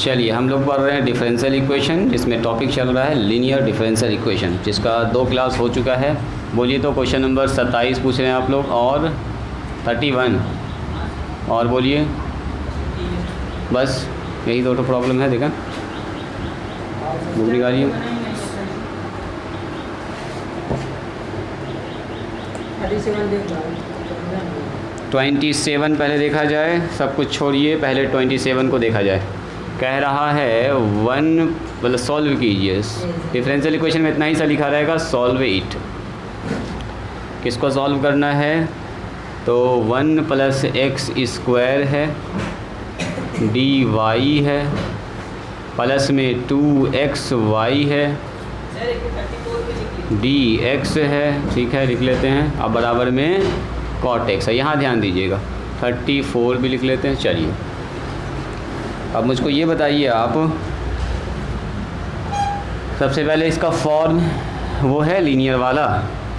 चलिए हम लोग पढ़ रहे हैं डिफरेंशियल इक्वेशन, जिसमें टॉपिक चल रहा है लीनियर डिफरेंशियल इक्वेशन, जिसका 2 क्लास हो चुका है। बोलिए तो क्वेश्चन नंबर 27 पूछ रहे हैं आप लोग और 31 और बोलिए, बस यही दो प्रॉब्लम है। देखा बुक निकालिए। 27 पहले देखा जाए, सब कुछ छोड़िए, पहले 27 को देखा जाए। कह रहा है 1 मतलब सॉल्व कीजिए। डिफरेंशियल इक्वेशन में इतना ही सा लिखा रहेगा, सॉल्व इट। किसको सॉल्व करना है? तो 1 + x² है, dy है, प्लस में 2xy है, dx है, ठीक है लिख लेते हैं। अब बराबर में cot x है, यहाँ ध्यान दीजिएगा। 34 भी लिख लेते हैं। चलिए अब मुझको ये बताइए आप, सबसे पहले इसका फॉर्म वो है लीनियर वाला,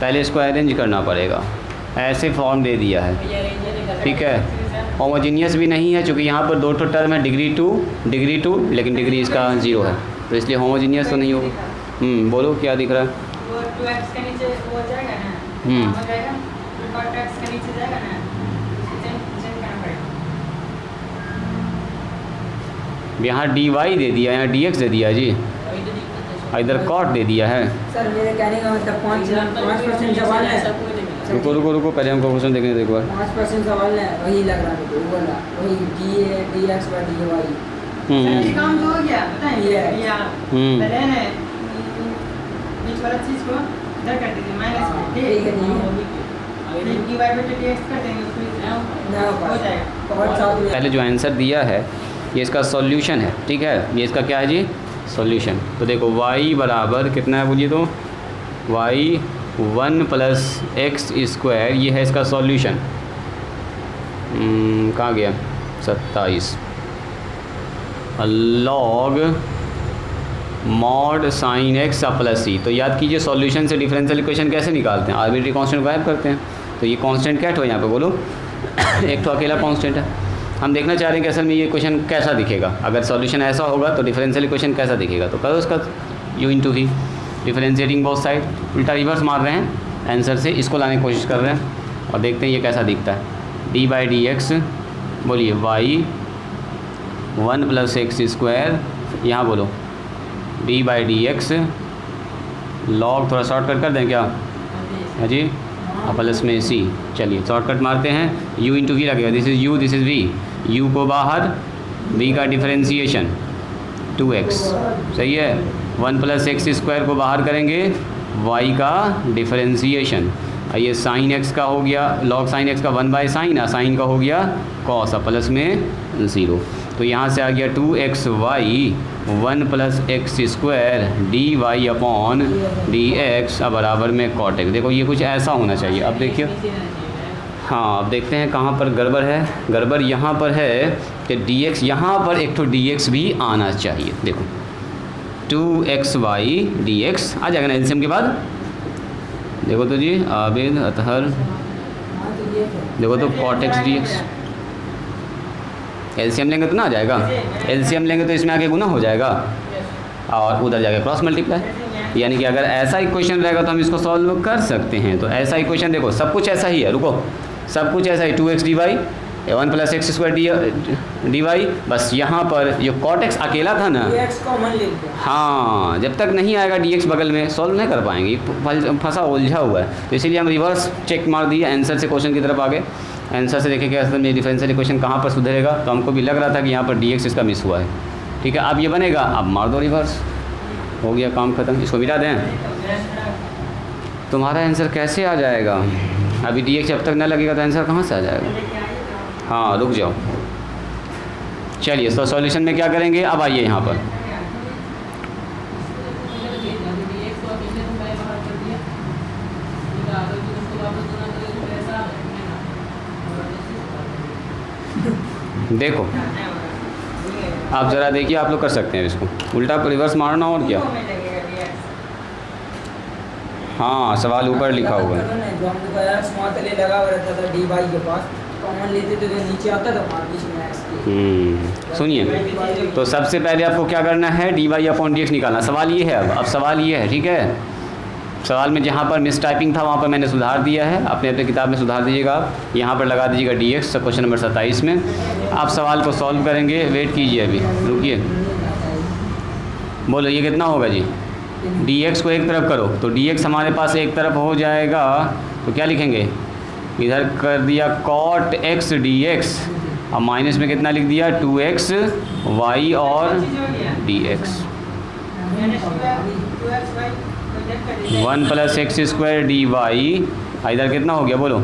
पहले इसको अरेंज करना पड़ेगा। ऐसे फॉर्म दे दिया है, ठीक है। होमोजीनियस भी नहीं है, चूँकि यहाँ पर 2 टर्म है, डिग्री टू, लेकिन डिग्री इसका 0 है, तो इसलिए होमोजीनियस तो नहीं होगा। बोलो क्या दिख रहा है? वो 2x के नीचे वो हो जाएगा ना, हो जाएगा, 2x के नीचे जाएगा ना, चेंज करना पड़ेगा। यहाँ dy दे दिया, यहाँ dx दे दिया जी, इधर cot दे दिया है। सर मेरे कहने का मतलब 5% सवाल है। रुको पहले हमको क्वेश्चन देखने दो एक बार। 5% सवाल है, वही लग रहा है, बोला वही dx / dy। ये काम तो हो गया, पता है ये पहले ना बीच वाला चीज को इधर कर दीजिए माइनस में, ठीक है dy बटे dx कर देंगे, उसमें हो जाएगा। पहले जो आंसर दिया है ये इसका सॉल्यूशन है, ठीक है। ये इसका क्या है जी? सॉल्यूशन। तो देखो y बराबर कितना है बोलिए तो, y 1 + x², ये है इसका सॉल्यूशन। कहाँ गया? 27 log mod sin x + c। तो याद कीजिए सॉल्यूशन से डिफरेंशियल इक्वेशन कैसे निकालते हैं? आर्बिट्री कांस्टेंट गायब करते हैं। तो ये कांस्टेंट क्या है यहाँ पे बोलो? एक तो अकेला कांस्टेंट है। हम देखना चाह रहे हैं कि असल में ये इक्वेशन कैसा दिखेगा। अगर सॉल्यूशन ऐसा होगा तो डिफरेंशियल इक्वेशन कैसा दिखेगा? तो करो उसका u/v, डिफरेंशिएटिंग बोथ साइड, उल्टा रिवर्स मार रहे हैं आंसर से, इसको लाने की कोशिश कर रहे हैं और देखते हैं ये कैसा दिखता है। d/dx बोलिए y 1 + x², यहाँ बोलो d/dx log, थोड़ा शॉर्टकट कर दें क्या है जी? प्लस में c। चलिए शॉर्टकट मारते हैं, u/v लगेगा, this is u, this is v, u को बाहर, v का डिफरेंशिएशन 2x, सही है। 1 + x² को बाहर करेंगे, y का डिफरेंशिएशन, ये sin x का हो गया, log sin x का 1/sin, sin का हो गया cos, प्लस में 0। तो यहाँ से आ गया 2xy 1 + x² dy/dx बराबर में cot x। देखो ये कुछ ऐसा होना चाहिए। अब देखिए, हाँ अब देखते हैं कहाँ पर गड़बड़ है। गड़बड़ यहाँ पर है कि dx, यहाँ पर एक तो dx भी आना चाहिए। देखो 2xy dx आ जाएगा ना एलसीएम के बाद। देखो तो जी, आबिद, अतहर, देखो तो cot x dx, एलसीएम लेंगे तो ना आ जाएगा। एलसीएम लेंगे तो इसमें आगे गुना हो जाएगा और उधर जाएगा क्रॉस मल्टीप्लाई। यानी कि अगर ऐसा इक्वेशन रहेगा तो हम इसको सॉल्व कर सकते हैं। तो ऐसा इक्वेशन देखो, सब कुछ ऐसा ही है, रुको, सब कुछ ऐसा ही, 2x dy 1 + x² dy, बस यहाँ पर ये cot x अकेला था ना, हाँ, जब तक नहीं आएगा dx बगल में सॉल्व नहीं कर पाएंगे, फंसा उलझा हुआ है। तो इसीलिए हम रिवर्स चेक मार दिए, आंसर से क्वेश्चन की तरफ आ गए। आंसर से देखें कि असल में डिफरेंशियल इक्वेशन कहाँ पर सुधरेगा। तो हमको भी लग रहा था कि यहाँ पर dx इसका मिस हुआ है, ठीक है। अब ये बनेगा, अब मार दो रिवर्स, हो गया काम ख़त्म। इसको मिटा दें, तुम्हारा आंसर कैसे आ जाएगा? अभी dx जब तक न लगेगा तो आंसर कहाँ से आ जाएगा? हाँ रुक जाओ। चलिए तो सॉल्यूशन में क्या करेंगे? अब आइए यहाँ पर, देखो आप ज़रा देखिए, आप लोग कर सकते हैं इसको, उल्टा रिवर्स मारना और क्या। हाँ सवाल ऊपर लिखा हुआ है। कॉमन लेते तो नीचे आता था वहाँ बीच में एक्स के। सुनिए, तो सबसे पहले आपको क्या करना है, d y upon d x निकालना। सवाल ये है, अब सवाल ये है, ठीक है। सवाल में जहाँ पर मिस टाइपिंग था वहाँ पर मैंने सुधार दिया है, अपने अपने किताब में सुधार दीजिएगा आप। यहाँ पर लगा दीजिएगा डी एक्स, क्वेश्चन नंबर 27 में। आप सवाल को सॉल्व करेंगे, वेट कीजिए, अभी रुकिए। बोलो ये कितना होगा जी? डी एक्स को एक तरफ करो तो डी एक्स हमारे पास एक तरफ हो जाएगा, तो क्या लिखेंगे, इधर कर दिया कॉट एक्स डी एक्स, अब माइनस में कितना लिख दिया 2x y और D x, 1 + x² D Y. इधर कितना हो गया बोलो,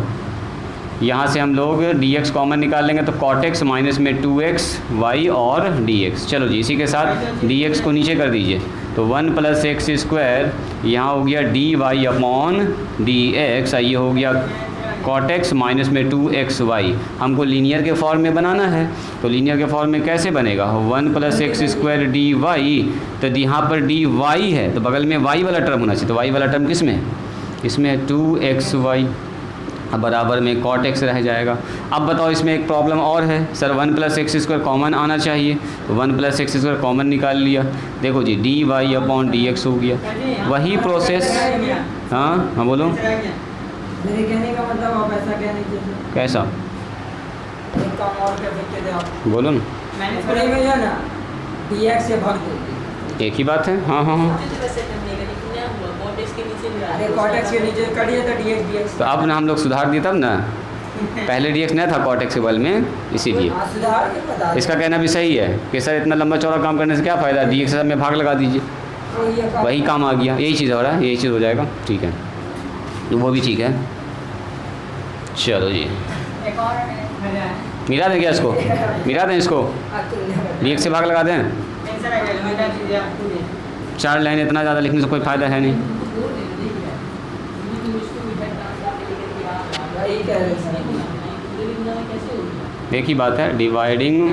यहाँ से हम लोग डी एक्स कॉमन निकाल लेंगे तो कॉट एक्स माइनस में 2x y और डी एक्स। चलो जी, इसी के साथ डी एक्स को नीचे कर दीजिए, तो 1 + x² यहाँ हो गया d y upon d x, ये हो गया कॉट एक्स माइनस में 2xy। हमको लीनियर के फॉर्म में बनाना है, तो लीनियर के फॉर्म में कैसे बनेगा, 1 + x² डी वाई, तो यहाँ पर डी वाई है तो बगल में y वाला टर्म होना चाहिए, तो y वाला टर्म किस में है, इसमें 2xy, अब बराबर में कॉट एक्स रह जाएगा। अब बताओ इसमें एक प्रॉब्लम और है सर, 1 + x² कॉमन आना चाहिए, तो 1 + x² कॉमन निकाल लिया, देखो जी d y upon d x हो गया, वही प्रोसेस। हाँ हाँ बोलो, मेरे कहने का मतलब आप ऐसा कहने के कैसा, एक काम और कर सकते थे आप, बोलो ना, अपने में जो है ना डी एक्स से भाग दो, एक ही बात है। हाँ हाँ हाँ, अरे कॉट एक्स के नीचे कटिए तो डी एक्स तो अब ना हम लोग सुधार दिए तब ना, पहले डी एक्स नहीं था कॉट एक्स के बल में, इसीलिए। सुधार के बता इसका कहना भी सही है कि सर इतना लंबा चौड़ा काम करने से क्या फ़ायदा, डी एक्स में भाग लगा दीजिए, वही काम आ गया, यही चीज़ हो रहा है, यही चीज़ हो जाएगा, ठीक है, तो वो भी ठीक है। चलो जी, एक और है, मिला दें क्या इसको, मिला दें इसको, डी एक्स से भाग लगा दें, आंसर आ गया, मेरा चीज़ आपको दे। 4 लाइन इतना ज़्यादा लिखने से कोई फ़ायदा है नहीं। वही कह रहे हैं एक ही बात है, डिवाइडिंग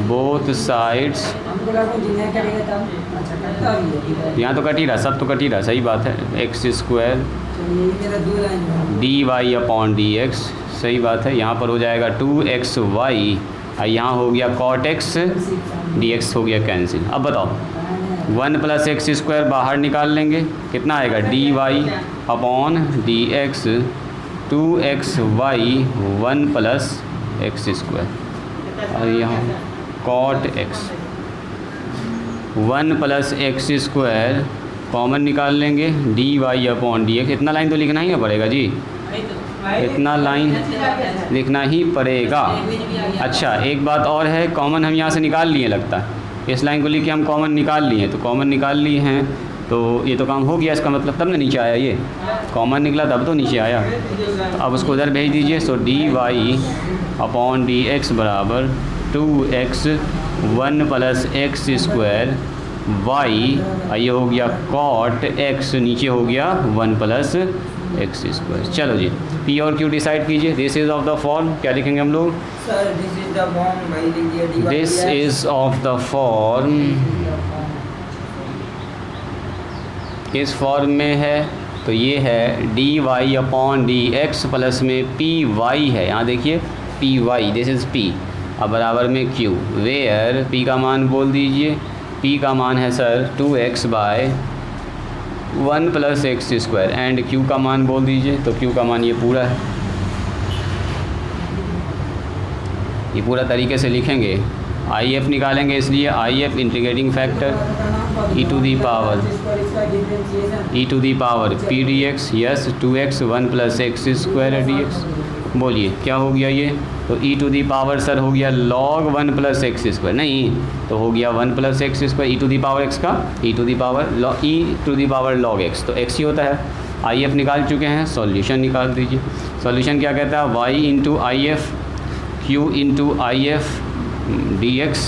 बोथ साइड्स, हमको लगा जिन्हें करेंगे तब अच्छा करता भी है। यहाँ तो कट ही रहा, सब तो कट ही रहा, सही बात है, x² चलिए मेरा 2 line d y upon d x, सही बात है, यहाँ पर हो जाएगा 2xy, और यहाँ हो गया कॉट एक्स डी एक्स हो गया कैंसिल। अब बताओ 1 + x² बाहर निकाल लेंगे, कितना आएगा d y upon d x, 2xy 1 + x², और यहाँ कॉट एक्स 1 + x² कॉमन निकाल लेंगे, d y upon d x, इतना लाइन तो लिखना ही पड़ेगा जी, इतना लाइन लिखना ही पड़ेगा। अच्छा एक बात और है, कॉमन हम यहाँ से निकाल लिए लगता है, इस लाइन को लिख के हम कॉमन निकाल लिए, तो कॉमन निकाल लिए हैं तो ये तो काम हो गया, इसका मतलब तब ना नीचे आया, ये कॉमन निकला तब तो नीचे आया, तो अब उसको उधर भेज दीजिए, so d y upon d x बराबर 2x 1 + x² y, ये हो गया कॉट x, नीचे हो गया 1 + x²। चलो जी, p और q डिसाइड कीजिए, this is of the form, क्या लिखेंगे हम लोग, sir this is the form, भाई लिखिए d y, this is of the form, इस फॉर्म में है, तो ये है d y upon d x plus में पी वाई है, यहाँ देखिए p y, this is p, अब बराबर में q, वेयर p का मान बोल दीजिए, p का मान है sir 2x bye 1 + x² and q का मान बोल दीजिए, तो q का मान ये पूरा है, ये पूरा तरीके से लिखेंगे, IF निकालेंगे, इसलिए IF integrating factor e to the power p dx, yes 2x 1 + x² dx, बोलिए क्या हो गया ये, तो e to the power sir हो गया log 1 + x², नहीं तो हो गया 1 + x², e to the power x का e to the power log x, तो x ही होता है। IF निकाल चुके हैं, सॉल्यूशन निकाल दीजिए, सॉल्यूशन क्या कहता है, y × IF q × IF dx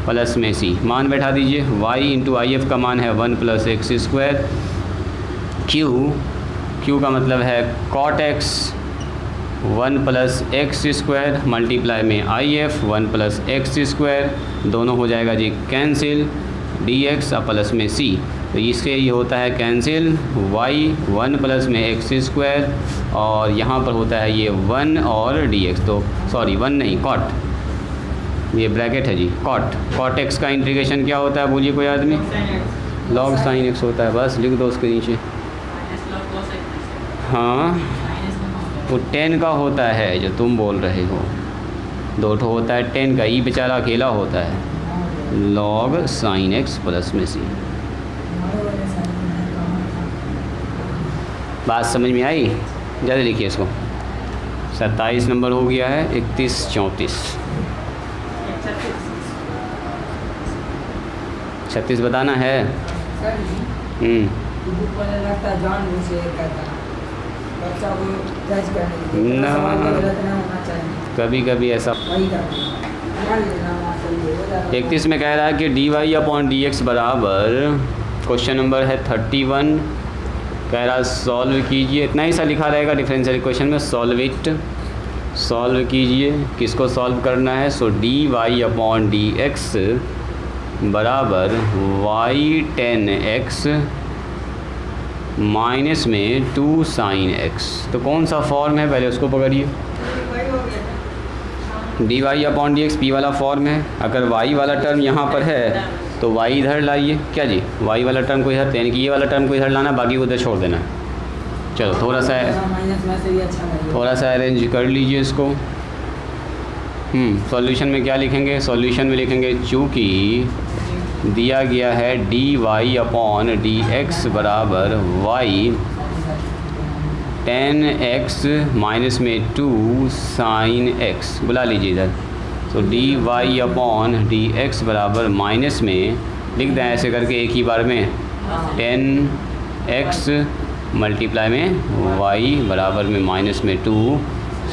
plus में c, मान बैठा दीजिए, y × IF का मान है 1 + x², q का मतलब है cot x 1 + x² मल्टीप्लाई में IF 1 + x², दोनों हो जाएगा जी कैंसिल, dx प्लस में c, तो इससे ये होता है कैंसिल, y 1 प्लस में एक्स स्क्वायर, और यहाँ पर होता है ये 1 और dx। तो सॉरी 1 नहीं, कॉट, ये ब्रैकेट है जी, कॉट एक्स का इंटीग्रेशन क्या होता है बोलिए कोई आदमी? लॉग साइन एक्स होता है, बस लिख दो उसके नीचे। हाँ, वो 10 का होता है जो तुम बोल रहे हो, 2 ठो होता है 10 का, ई बेचारा अकेला होता है, लॉग साइन एक्स प्लस में सी। बात समझ में आई? ज़्यादा लिखिए इसको। 27 नंबर हो गया है, 31 34 36 बताना है। सर जी, बुक वाला लगता है जानबूझ से कहता है बच्चा को जज करने के लिए, ना। सवाल का गलत ना होना चाहिए, कभी कभी ऐसा। वही करते हैं, ध्यान देना मास्टर जी, हो जाता है। 31 में कह रहा है कि dy/dx बराबर, क्वेश्चन नंबर है 31, कह रहा है सॉल्व कीजिए। इतना ही सा लिखा रहेगा डिफरेंशियल इक्वेशन में, सॉल्व इट, सॉल्व कीजिए। किसको सॉल्व करना है? सो dy/dx बराबर y 10x माइनस में 2 साइन x। तो कौन सा फॉर्म है पहले उसको पकड़िए। dy/dx p वाला फॉर्म है। अगर y वाला टर्म यहाँ पर है तो y इधर लाइए। क्या जी, y वाला टर्म को इधर, यानी कि ये वाला टर्म को इधर लाना, बाकी को उधर छोड़ देना। चलो थोड़ा सा माइनस में से भी अच्छा लगेगा। थोड़ा सा अरेंज कर लीजिए इसको। सॉल्यूशन में क्या लिखेंगे? सॉल्यूशन में लिखेंगे चूँकि दिया गया है dy/dx बराबर y 10x माइनस में 2 साइन x। बुला लीजिए इधर। तो dy/dx बराबर माइनस में लिख दें ऐसे करके एक ही बार में 10x मल्टीप्लाई में y बराबर में माइनस में 2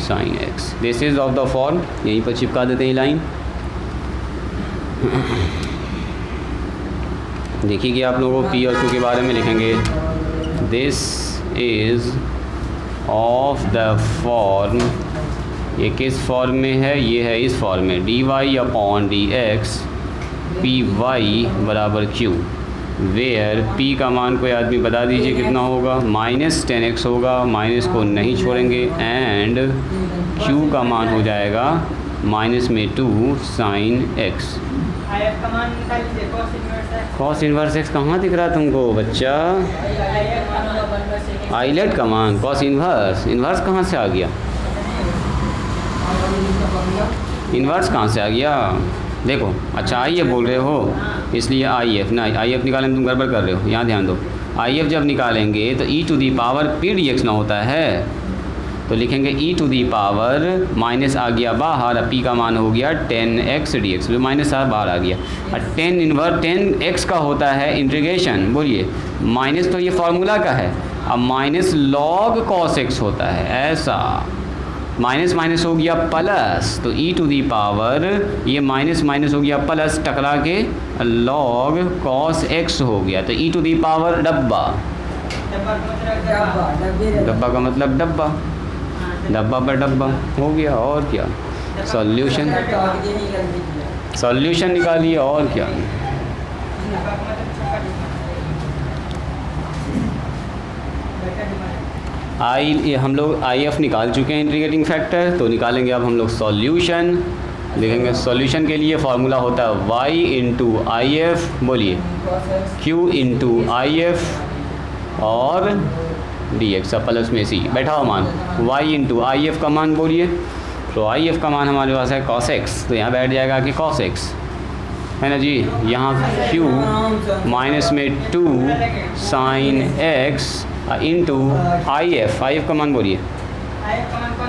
sine x। This is of the form. यहीं पर चिपका देते हैं लाइन। देखिए कि आप लोगों को p और q के बारे में लिखेंगे। This is of the form, ये किस फॉर्म में है? ये है इस फॉर्म में, dy/dx py बराबर q, वेयर p का मान कोई आदमी बता दीजिए कितना होगा? माइनस 10x होगा, माइनस को नहीं छोड़ेंगे, एंड q का मान हो जाएगा माइनस में 2 sine x। Cos inverse x कहाँ दिख रहा है तुमको बच्चा? आइलेट का मान, कॉस इन्वर्स, इन्वर्स कहाँ से आ गया? इन्वर्स कहाँ से आ गया? देखो, अच्छा आई एफ बोल रहे हो, इसलिए आई एफ ना, आई एफ निकालने में तुम गड़बड़ कर रहे हो। यहाँ ध्यान दो, आई एफ जब निकालेंगे तो e to the power p dx ना होता है, तो लिखेंगे e to the power, minus आ गया बाहर, p का मान हो गया 10x dx, जो माइनस बाहर आ गया। और 10x का होता है इंटीग्रेशन, बोलिए माइनस, तो ये फार्मूला का है। अब माइनस लॉग कॉस x होता है, ऐसा माइनस माइनस हो गया प्लस, तो e टू दी पावर ये माइनस माइनस हो गया प्लस, टकरा के लॉग कॉस x हो गया। तो e टू दी पावर डब्बा, डब्बा का मतलब डब्बा, डब्बा पर डब्बा हो गया। और क्या? सॉल्यूशन, सॉल्यूशन निकालिए। और क्या? हम लोग आई एफ निकाल चुके हैं इंटीग्रेटिंग फैक्टर, तो निकालेंगे अब हम लोग सॉल्यूशन। लिखेंगे सॉल्यूशन के लिए फार्मूला होता है y इंटू आई एफ, बोलिए q इंटू आई एफ और dx प्लस में c, बैठा हुआ मान y इंटू आई एफ का मान बोलिए। तो आई एफ का मान हमारे पास है cos x, तो यहाँ बैठ जाएगा कि cos x है ना जी। यहाँ q माइनस में 2 sine x into I F का मान बोलिए,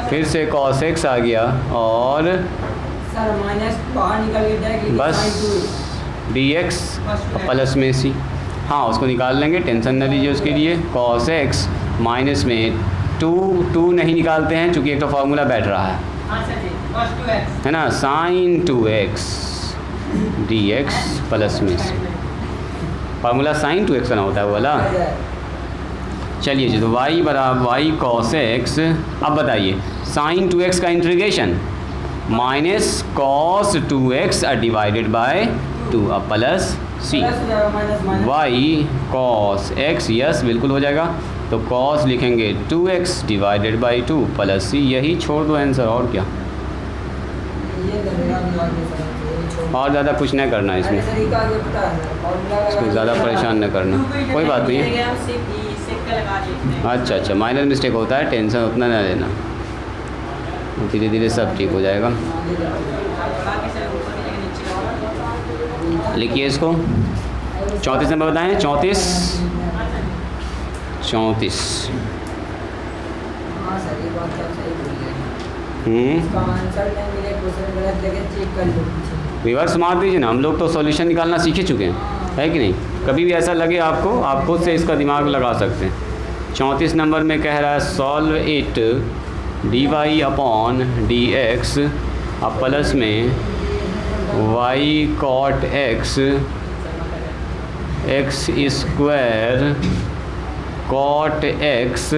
फिर से cos x आ गया, और सर माइनस बाहर निकल के जाएगी, बस dx प्लस में c। हाँ, उसको निकाल लेंगे, टेंशन न लीजिए उसके लिए। cos x माइनस में 2 नहीं निकालते हैं क्योंकि एक तो फार्मूला बैठ रहा है ना, साइन 2x dx प्लस में c। फार्मूला साइन 2x का ना होता है वो वाला। चलिए जी, तो y बराबर y cos x। अब बताइए साइन 2x का integration minus cos 2x divided by into अब प्लस सी प्लस हो जाएगा minus minus y cos x, yes बिल्कुल हो जाएगा। तो कॉस लिखेंगे 2x डिवाइडेड बाई 2 प्लस सी, यही छोड़ दो आंसर, और क्या, ये लगेगा भी आगे सर ये छोड़ और ज़्यादा कुछ नहीं करना है अरे इसमें, सर ये का आगे पता है फॉर्मूला इसको ज़्यादा परेशान न करना, कोई बात नहीं है। अच्छा अच्छा, माइनर मिस्टेक होता है, टेंशन उतना ना लेना, धीरे धीरे सब ठीक हो जाएगा। लिखिए इसको, 34 नंबर बताएं, 34 हाँ सर ये बात आप सही बोल रहे हैं। इसका आंसर नहीं मिले क्वेश्चन गलत लगे चेक कर लो पीछे। रिवर्स मार दीजिए ना, हम लोग तो सॉल्यूशन निकालना सीख ही चुके हैं, है कि नहीं। कभी भी ऐसा लगे आपको, आप खुद से इसका दिमाग लगा सकते हैं। 34 नंबर में कह रहा है solve it d y upon d x, अब प्लस में y cot x x square cot x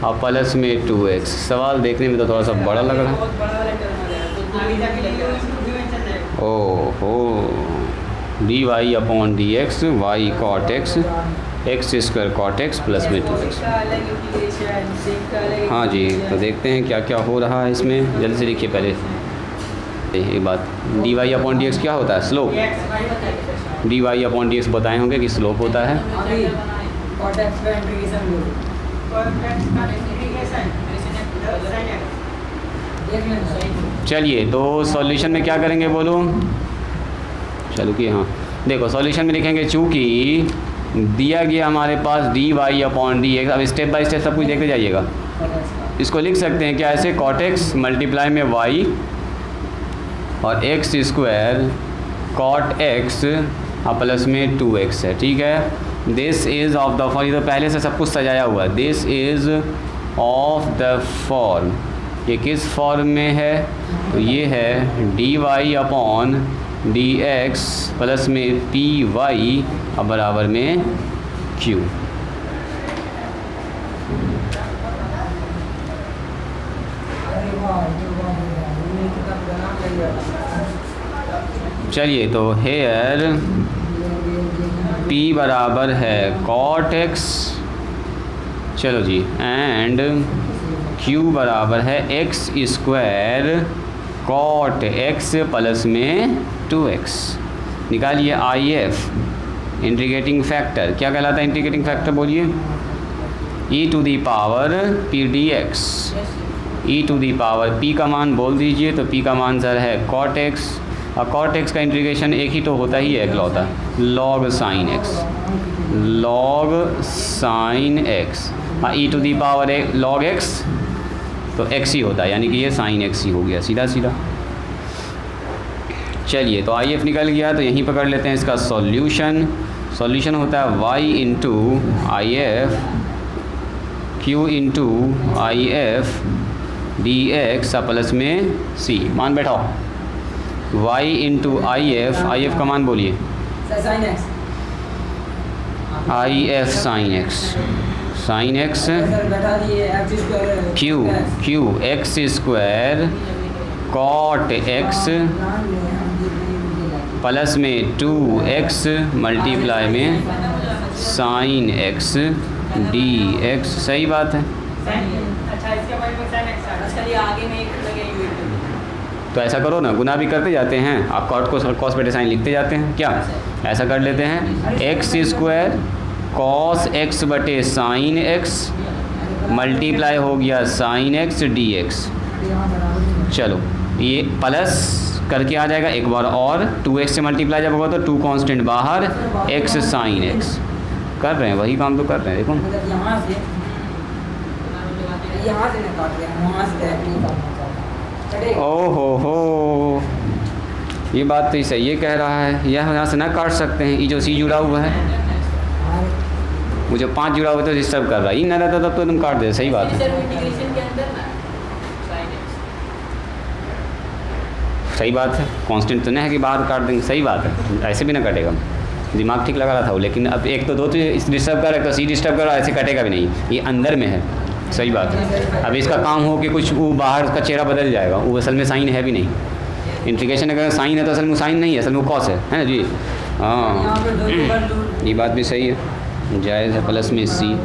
और प्लस में 2x। सवाल देखने में तो थोड़ा सा बड़ा लग रहा है। ओहो, d y upon d x y cot x x square cot x plus में 2x। हाँ जी, तो देखते हैं क्या क्या हो रहा है इसमें, जल्दी से लिखिए। पहले एक बात, d y upon d x क्या होता है, slope. D y upon d x बताए होंगे कि स्लोप होता है। अभी कॉट एक्स का इंटीग्रेशन लो देख लेना। चलिए, तो सॉल्यूशन में क्या करेंगे बोलो, चलो कि हाँ देखो सॉल्यूशन में लिखेंगे, चूँकि दिया गया हमारे पास d y upon d x, अब स्टेप बाय स्टेप सब कुछ देखते जाइएगा। इसको लिख सकते हैं क्या ऐसे, कॉट एक्स मल्टीप्लाई में वाई और एक्स स्क्वायर कॉट एक्स और प्लस में 2x है, ठीक है। This is of the form, ये तो पहले से सब कुछ सजाया हुआ है। This is of the form, ये किस फॉर्म में है, तो ये है d y upon d x plus में पी वाई और बराबर में क्यू। चलिए, तो हेयर P बराबर है कॉट एक्स, चलो जी, एंड Q बराबर है x square cot x plus में 2x। निकालिए IF इंटीग्रेटिंग फैक्टर, क्या कहलाता है इंटीग्रेटिंग फैक्टर बोलिए, e to the power p d x, e to the power p का मान बोल दीजिए, तो p का मान सर है कॉट एक्स, और कॉट एक्स का इंटीग्रेशन एक ही तो होता ही है, इकलौता log sine x, log sine x, हाँ e to the power log x तो एक्स ही होता है, यानी कि ये साइन एक्स ही हो गया सीधा सीधा। चलिए, तो आई एफ निकल गया, तो यहीं पकड़ लेते हैं इसका सॉल्यूशन। सॉल्यूशन होता है y into I F Q into I F d x plus में सी, मान बैठाओ y इंटू आई एफ का मान बोलिए, sine x, I F sine x, sine x बैठा दिए x square Q x square cot x plus में 2x multiply में साइन एक्स डी एक्स। सही बात है, तो ऐसा करो ना, गुना भी करते जाते हैं, आप कॉट को कॉस बटे साइन लिखते जाते हैं, क्या ऐसा कर लेते हैं, एक्स स्क्वायर कॉस एक्स बटे साइन एक्स मल्टीप्लाई हो गया साइन एक्स डी एक्स। चलो, ये प्लस करके आ जाएगा एक बार और, 2x से मल्टीप्लाई जब होगा तो 2 कांस्टेंट बाहर, x साइन एक्स। कर रहे हैं, वही काम तो कर रहे हैं, देखो यहाँ से नहीं काट रहे हैं, वहाँ से डायरेक्ट नहीं काटना चाहता। ओहो हो, ये बात तो सही ये कह रहा है, यह यहाँ से ना काट सकते हैं, ये जो सी जुड़ा हुआ है, वो जो 5 जुड़ा हुआ तो डिस्टर्ब कर रहा है, ये ना रहता तब तो तुम काट दे। सही बात है, सही बात है, कांस्टेंट तो नहीं है कि बाहर काट देंगे, सही बात है, ऐसे भी ना कटेगा। दिमाग ठीक लगा रहा था वो, लेकिन अब एक तो 2 तो डिस्टर्ब कर रहा है, तो सी डिस्टर्ब कर रहा है, ऐसे कटेगा भी नहीं, ये अंदर में है। सही बात है, अब इसका काम हो कि कुछ वो बाहर का चेहरा बदल जाएगा, वो असल में साइन है भी नहीं, इंटीग्रेशन अगर साइन है तो असल में साइन नहीं है, असल में कॉस है ना जी। हाँ यहाँ पे 2 पर रूट ये बात भी सही है, जायज़ है प्लस में सी।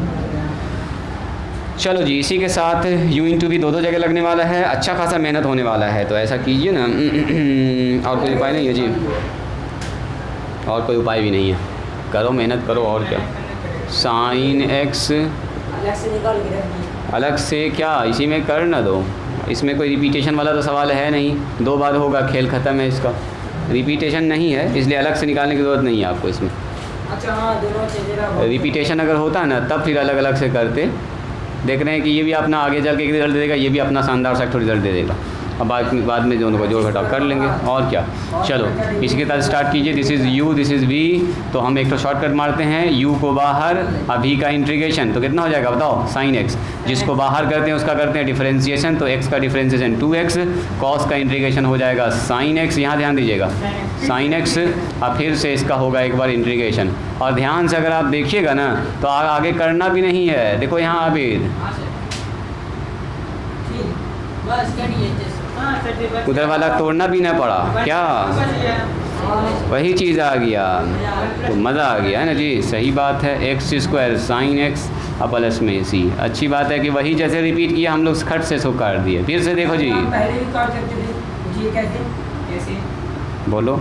चलो जी, इसी के साथ u इंटू भी 2 जगह लगने वाला है, अच्छा खासा मेहनत होने वाला है, तो ऐसा कीजिए ना। और कोई उपाय नहीं है जी, और कोई उपाय भी नहीं है, करो मेहनत करो और क्या। साइन एक्स अलग से निकाल के रखिए। अलग से क्या, इसी में कर ना दो, इसमें कोई रिपीटेशन वाला तो सवाल है नहीं, 2 बार होगा, खेल ख़त्म है इसका, रिपीटेशन नहीं है इसलिए अलग से निकालने की ज़रूरत नहीं है आपको इसमें। अच्छा हाँ, दोनों चेहरा रिपीटेशन अगर होता ना तब फिर अलग अलग से करते। देख रहे हैं कि ये भी अपना आगे चल के एक रिजल्ट दे देगा, ये भी अपना शानदार सा रिजल्ट दे देगा। अब बाद में दोनों को जोड़ घटाव कर लेंगे और क्या। चलो इसके साथ स्टार्ट कीजिए। This is u, this is v, तो हम एक तो शॉर्टकट मारते हैं, u को बाहर, अभी का इंटीग्रेशन, तो कितना हो जाएगा बताओ, साइन x, जिसको बाहर करते हैं उसका करते हैं डिफरेंशिएशन, तो x का डिफरेंशिएशन 2x, कॉस का इंटीग्रेशन हो जाएगा साइन x, यहाँ ध्यान दीजिएगा साइन x, अब फिर से इसका होगा एक बार इंटीग्रेशन। और ध्यान से अगर आप देखिएगा ना तो आगे करना भी नहीं है, देखो यहाँ आबिद बस करिए। हाँ सर जी, बस उधर वाला तोड़ना भी ना पड़ा, क्या बस ये वही चीज़ आ गया, तो मज़ा आ गया है ना जी। सही बात है, एक्स स्क्वायर साइन एक्स अब प्लस में सी। अच्छी बात है कि वही जैसे रिपीट किया हम लोग खट से सो काट दिए। फिर से देखो जी, पहले भी काट सकते थे जी, कैसे कैसे बोलो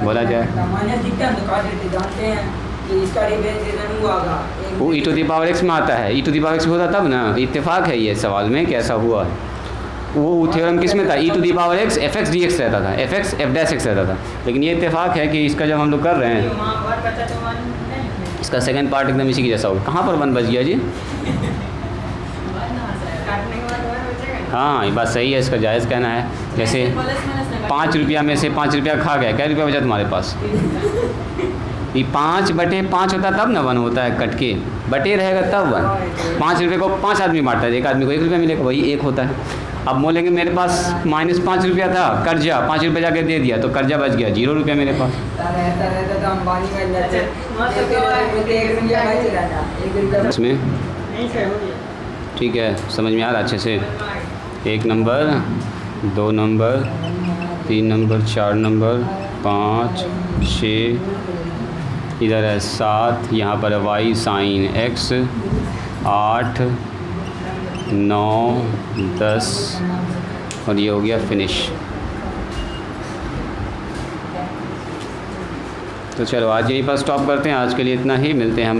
बोला जाए। माइनस दिखता है तो काट देते, जानते हैं कि इसका डिफरेंशिएशन हुआ होगा। वो ई टू दी पावर एक्स में आता है, ई टू दी पावर एक्स होता तब ना, इत्तेफाक है ये सवाल में कैसा हुआ है। वो थ्योरम किस में था, e to the power x f x d x रहता था, f x f dash x रहता था, लेकिन ये इत्तेफाक है कि इसका जब हम लोग कर रहे हैं वहाँ और बचा तो वन नहीं इसका सेकंड पार्ट एकदम इसी की जैसा होगा। कहाँ पर 1 बच गया जी? काटने के बाद वन बचेगा ना। हाँ ये बात सही है, इसका जायज़ कहना है। जैसे 5 रुपया में से 5 रुपया खा गया, क्या रुपया बचा तुम्हारे पास? ये 5/5 होता तब ना 1 होता है, कट के बटे रहेगा तब 1। 5 रुपये को 5 आदमी बांटता है, एक आदमी को 1 रुपया मिलेगा, वही 1 होता है। अब बोलेंगे मेरे पास -5 रुपया था, कर्जा 5 रुपये जाके दे दिया, तो कर्जा बच गया 0 रुपया मेरे पास। रहता तो अंबानी बन जाते। इसमें नहीं सर हो गया। ठीक है, समझ में आ रहा अच्छे से। 1 नंबर, 2 नंबर, 3 नंबर, 4 नंबर, 5, 6, इधर है 7, यहाँ पर है y साइन x, 8, 9, 10 और ये हो गया फिनिश। तो चलो आज यहीं पर स्टॉप करते हैं, आज के लिए इतना ही, मिलते हैं हम